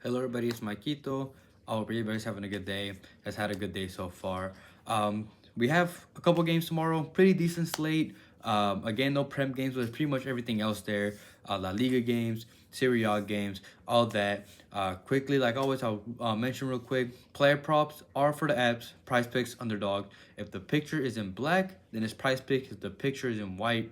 Hello, everybody. It's Maikito. I hope everybody's having a good day. Has had a good day so far. We have a couple games tomorrow. Pretty decent slate. Again, no Prem games, but pretty much everything else there. La Liga games, Serie A games, all that. Quickly, like always, I'll mention real quick. Player props are for the apps. PrizePicks underdog. If the picture is in black, then it's PrizePick. If the picture is in white,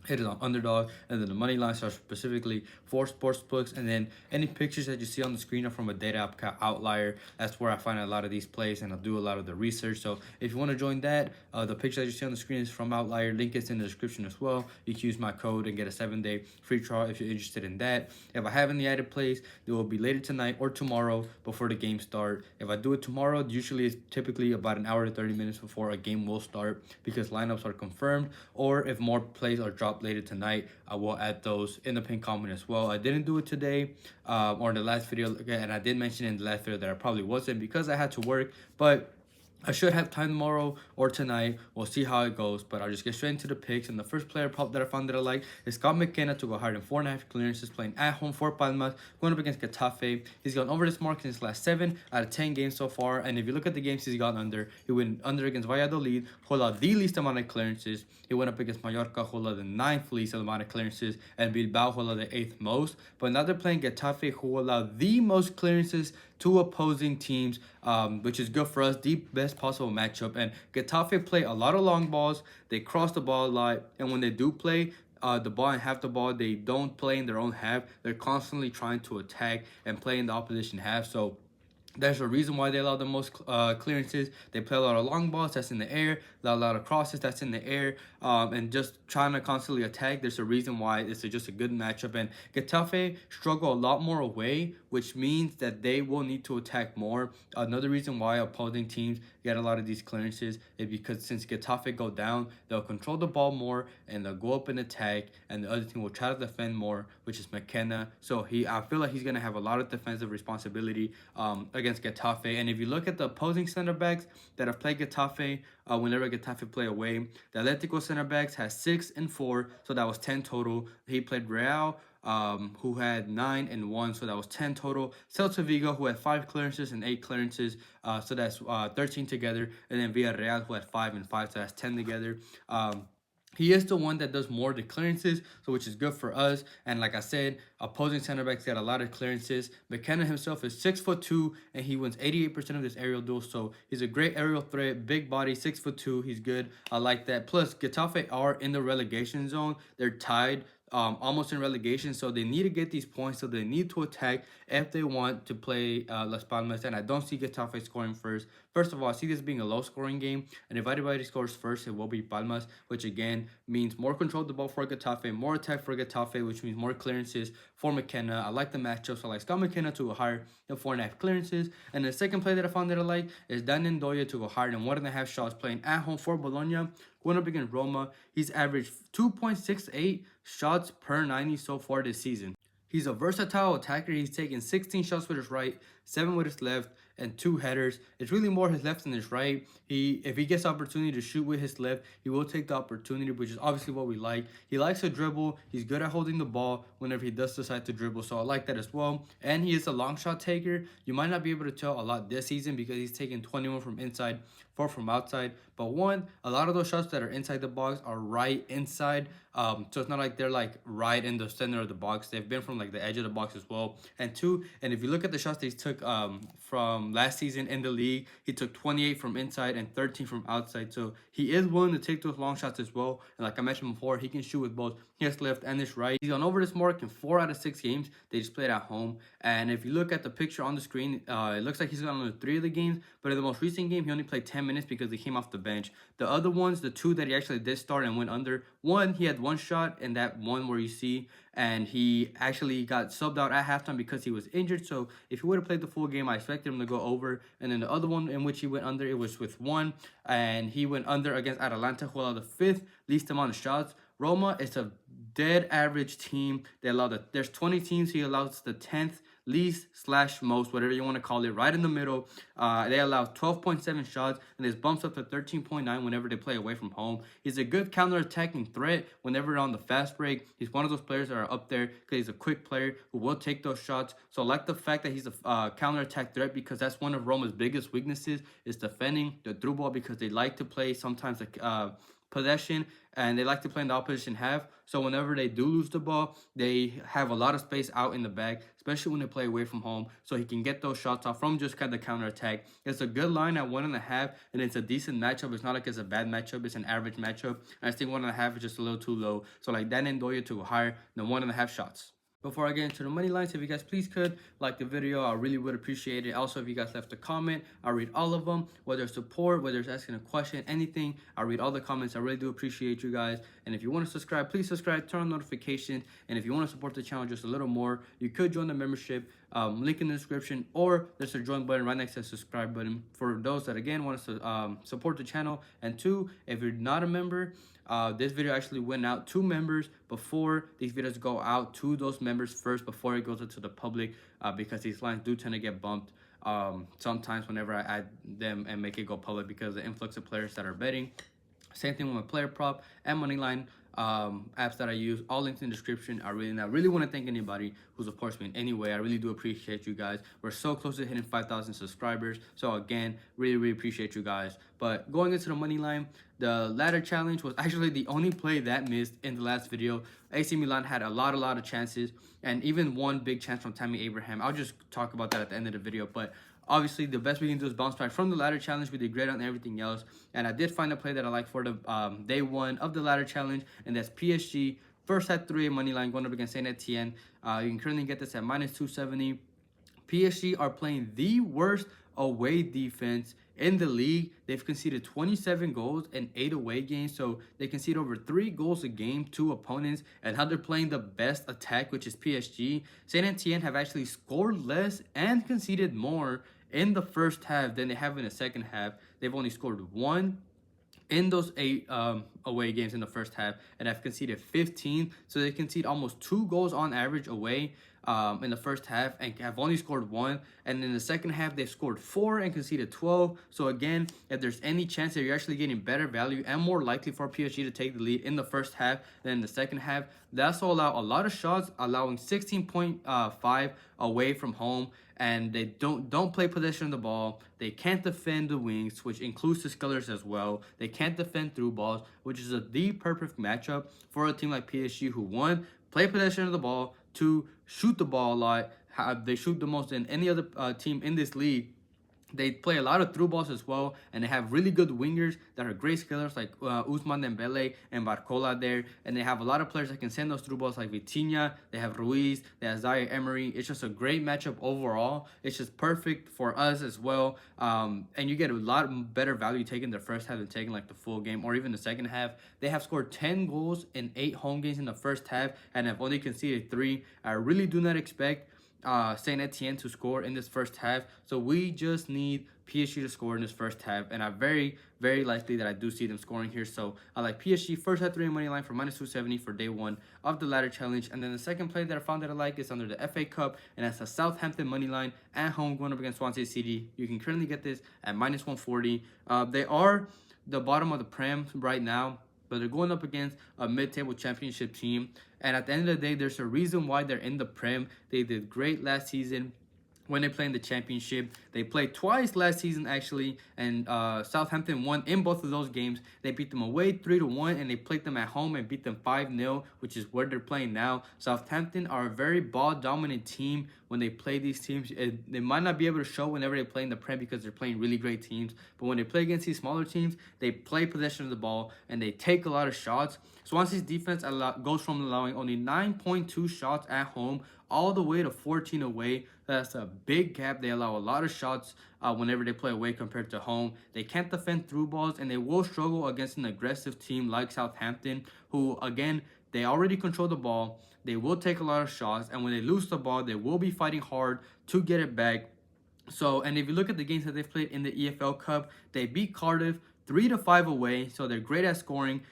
it is on underdog, and then the money lines are specifically for sports books. And then any pictures that you see on the screen are from a data app called Outlier. That's where I find a lot of these plays, and I'll do a lot of the research. So if you want to join that, the picture that you see on the screen is from Outlier. Link is in the description as well. You can use my code and get a 7-day free trial if you're interested in that. If I have any added plays, it will be later tonight or tomorrow before the game start. If I do it tomorrow, usually it's typically about an hour to 30 minutes before a game will start, because lineups are confirmed, or if more plays are dropped later tonight, I will add those in the pinned comment as well. I didn't do it today or in the last video, and I did mention in the last video that I probably wasn't because I had to work, but I should have time tomorrow or tonight. We'll see how it goes, but I'll just get straight into the picks. And the first player prop that I found that I like is McKenna to go higher than 4.5 clearances, playing at home for Palmas, going up against Getafe. He's gone over this mark in his last 7 out of 10 games so far. And if you look at the games he's gone under, he went under against Valladolid, hold the least amount of clearances. He went up against Mallorca, hold the 9th least amount of clearances, and Bilbao, hold the 8th most. But now they're playing Getafe, who allowed the most clearances to opposing teams, which is good for us. The best possible matchup. And Getafe play a lot of long balls. They cross the ball a lot, and when they do play the ball and half the ball, they don't play in their own half. They're constantly trying to attack and play in the opposition half. So there's a reason why they allow the most clearances. They play a lot of long balls that's in the air, a lot of crosses that's in the air, and just trying to constantly attack. There's a reason why this is just a good matchup. And Getafe struggle a lot more away, which means that they will need to attack more. Another reason why opposing teams get a lot of these clearances is because since Getafe go down, they'll control the ball more and they'll go up and attack, and the other team will try to defend more, which is McKenna. So I feel like he's gonna have a lot of defensive responsibility against Getafe. And if you look at the opposing center backs that have played Getafe, whenever Getafe play away, the Atletico center backs has 6 and 4, so that was 10 total. He played Real, who had 9 and 1, so that was 10 total. Celta Vigo, who had 5 clearances and 8 clearances, so that's 13 together. And then Villarreal, who had 5 and 5, so that's 10 together. He is the one that does more of the clearances, so which is good for us. And like I said, opposing center backs get a lot of clearances. McKenna himself is 6'2", and he wins 88% of this aerial duels. So he's a great aerial threat, big body, 6'2". He's good. I like that. Plus, Getafe are in the relegation zone. They're tied. Almost in relegation, so they need to get these points, so they need to attack if they want to play Las Palmas. And I don't see Getafe scoring first. First of all, I see this being a low-scoring game, and if anybody scores first, it will be Palmas, which again means more control of the ball for Getafe, more attack for Getafe, which means more clearances for McKenna. I like the matchup, so I like McKenna to go higher than 4.5 clearances. And the second play that I found that I like is Daniel Doya to go higher than 1.5 shots, playing at home for Bologna, going up against Roma. He's averaged 2.68 shots per 90 so far this season. He's a versatile attacker. He's taken 16 shots with his right, 7 with his left, and 2 headers. It's really more his left than his right. If he gets the opportunity to shoot with his left, he will take the opportunity, which is obviously what we like. He likes to dribble. He's good at holding the ball whenever he does decide to dribble, so I like that as well. And he is a long shot taker. You might not be able to tell a lot this season because he's taken 21 from inside, 4 from outside. But a lot of those shots that are inside the box are right inside. So it's not like they're like right in the center of the box. They've been from like the edge of the box as well. And if you look at the shots that he took from last season in the league, he took 28 from inside and 13 from outside. So he is willing to take those long shots as well. And like I mentioned before, he can shoot with both his left and his right. He's gone over this mark in 4 out of 6 games they just played at home. And if you look at the picture on the screen, it looks like he's gone on 3 of the games. But in the most recent game, he only played 10 minutes because he came off the bench. The other ones, the 2 that he actually did start and went under, one, he had 1 shot, and that one where you see, and he actually got subbed out at halftime because he was injured. So if he would have played the full game, I expected him to go over. And then the other one in which he went under, it was with 1, and he went under against Atalanta, who allowed the 5th least amount of shots. Roma is a dead average team. There's 20 teams. He allows the 10th least slash most, whatever you want to call it, right in the middle. They allow 12.7 shots, and this bumps up to 13.9 whenever they play away from home. He's a good counter-attacking threat whenever on the fast break. He's one of those players that are up there because he's a quick player who will take those shots. So I like the fact that he's a counter-attack threat, because that's one of Roma's biggest weaknesses, is defending the through ball, because they like to play sometimes possession, and they like to play in the opposition half. So whenever they do lose the ball, they have a lot of space out in the back, especially when they play away from home, so he can get those shots off from just kind of counter attack. It's a good line at 1.5, and it's a decent matchup. It's not like it's a bad matchup, it's an average matchup. And I think 1.5 is just a little too low. So like Dan and Doya to go higher than 1.5 shots. Before I get into the money lines, if you guys please could like the video, I really would appreciate it. Also, if you guys left a comment, I read all of them, whether it's support, whether it's asking a question, anything, I read all the comments. I really do appreciate you guys. And if you want to subscribe, please subscribe, turn on notifications. And if you want to support the channel just a little more, you could join the membership, link in the description, or there's a join button right next to the subscribe button for those that again want to support the channel. And two, if you're not a member, this video actually went out to members before these videos go out to those members first, before it goes out to the public, because these lines do tend to get bumped sometimes whenever I add them and make it go public, because of the influx of players that are betting. Same thing with my player prop and Moneyline apps that I use, all links in the description. I really want to thank anybody who supports me in any way. I really do appreciate you guys. We're so close to hitting 5,000 subscribers, so again, really appreciate you guys. But going into the money line, the ladder challenge was actually the only play that missed in the last video. AC Milan had a lot of chances, and even one big chance from Tammy Abraham. I'll just talk about that at the end of the video, but obviously, the best we can do is bounce back from the ladder challenge. We did great on everything else. And I did find a play that I like for the day one of the ladder challenge, and that's PSG. First at 3 money line going up against Saint Etienne. You can currently get this at -270. PSG are playing the worst away defense in the league. They've conceded 27 goals in 8 away games, so they concede over 3 goals a game to opponents. And how they're playing the best attack, which is PSG, Saint Etienne have actually scored less and conceded more in the first half than they have in the second half. They've only scored 1 in those 8 away games in the first half, and have conceded 15. So they concede almost 2 goals on average away in the first half, and have only scored 1. And in the second half, they've scored 4 and conceded 12. So again, if there's any chance that you're actually getting better value and more likely for PSG to take the lead in the first half than in the second half, they also allow a lot of shots, allowing 16.5 away from home. And they don't play possession of the ball. They can't defend the wings, which includes the scullers as well. They can't defend through balls, which is the perfect matchup for a team like PSG, who, 1, play possession of the ball, 2, shoot the ball a lot. They shoot the most than any other team in this league. They play a lot of through balls as well, and they have really good wingers that are great skillers, like Ousmane Dembele and Barcola there. And they have a lot of players that can send those through balls, like Vitinha. They have Ruiz. They have Zaire Emery. It's just a great matchup overall. It's just perfect for us as well. And you get a lot better value taking the first half than taking like the full game or even the second half. They have scored 10 goals in 8 home games in the first half and have only conceded 3. I really do not expect Saint Etienne to score in this first half, so we just need PSG to score in this first half, and I'm very likely that I do see them scoring here. So I like PSG first at 3 money line for -270 for day 1 of the ladder challenge. And then the second play that I found that I like is under the FA Cup, and that's a Southampton money line at home going up against Swansea City. You can currently get this at -140. They are the bottom of the Prem right now, but they're going up against a mid-table championship team. And at the end of the day, there's a reason why they're in the Prem. They did great last season when they played in the championship. They played twice last season, actually, and Southampton won in both of those games. They beat them away 3-1, and they played them at home and beat them 5-0, which is where they're playing now. Southampton are a very ball-dominant team when they play these teams. They might not be able to show whenever they play in the Prem because they're playing really great teams, but when they play against these smaller teams, they play possession of the ball, and they take a lot of shots. Swansea's defense goes from allowing only 9.2 shots at home all the way to 14 away. That's a big gap. They allow a lot of shots whenever they play away compared to home. They can't defend through balls, and they will struggle against an aggressive team like Southampton, who, again, they already control the ball. They will take a lot of shots, and when they lose the ball, they will be fighting hard to get it back. So, and if you look at the games that they've played in the EFL Cup, they beat Cardiff 3-5 away, so they're great at scoring.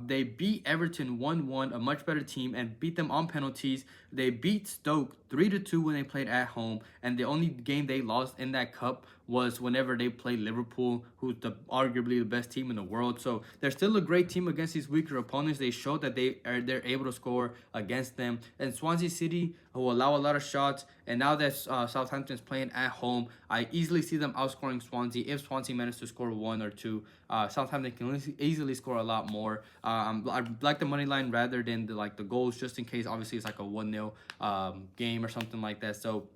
They beat Everton 1-1, a much better team, and beat them on penalties. They beat Stoke 3-2 when they played at home, and the only game they lost in that cup was whenever they played Liverpool, who's arguably the best team in the world. So they're still a great team against these weaker opponents. They showed that they're able to score against them. And Swansea City, who allow a lot of shots, and now that Southampton's playing at home, I easily see them outscoring Swansea. If Swansea managed to score one or two, Southampton can easily score a lot more. I like the money line rather than the goals, just in case. Obviously, it's like a 1-0 game or something like that. So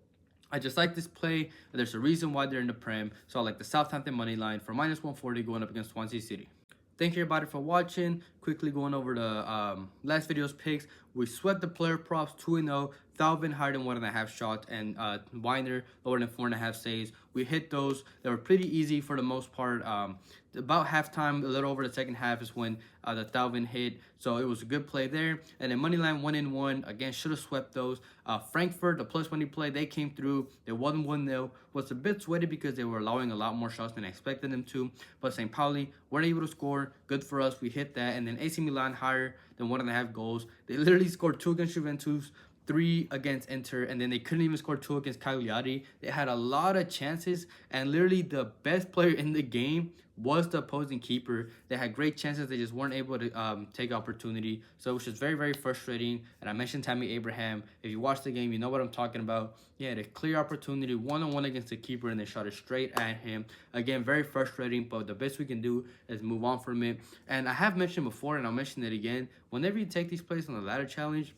I just like this play. There's a reason why they're in the Prem. So I like the Southampton money line for -140 going up against Swansea City. Thank you everybody for watching. Quickly going over the last video's picks. We swept the player props 2-0. Thalvin higher than 1.5 shots, and Weiner lower than 4.5 saves. We hit those. They were pretty easy for the most part. About halftime, a little over the second half is when the Thalvin hit. So it was a good play there. And then Moneyline 1-1. Again, should have swept those. Frankfurt, the plus money play, they came through. They won 1-0. Was a bit sweaty because they were allowing a lot more shots than I expected them to. But St. Pauli weren't able to score. Good for us. We hit that. And then AC Milan higher than 1.5 goals. They literally scored 2 against Juventus, 3 against Inter, and then they couldn't even score 2 against Cagliari. They had a lot of chances, and literally the best player in the game was the opposing keeper. They had great chances. They just weren't able to take opportunity. So it was just very, very frustrating. And I mentioned Tammy Abraham. If you watch the game, you know what I'm talking about. He had a clear opportunity, one-on-one against the keeper, and they shot it straight at him. Again, very frustrating, but the best we can do is move on from it. And I have mentioned before, and I'll mention it again, whenever you take these plays on the ladder challenge,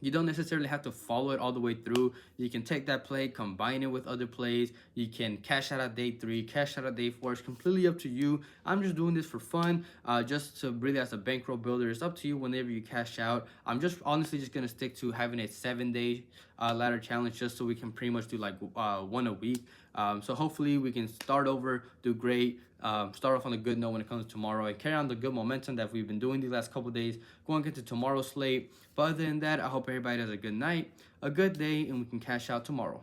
you don't necessarily have to follow it all the way through. You can take that play, combine it with other plays. You can cash out at day 3, cash out at day 4. It's completely up to you. I'm just doing this for fun, just to really as a bankroll builder. It's up to you whenever you cash out. I'm just honestly just going to stick to having a 7-day ladder challenge just so we can pretty much do like one a week. So hopefully we can start over, do great, start off on a good note when it comes to tomorrow, and carry on the good momentum that we've been doing these last couple days going into tomorrow's slate. But other than that, I hope everybody has a good night, a good day, and we can cash out tomorrow.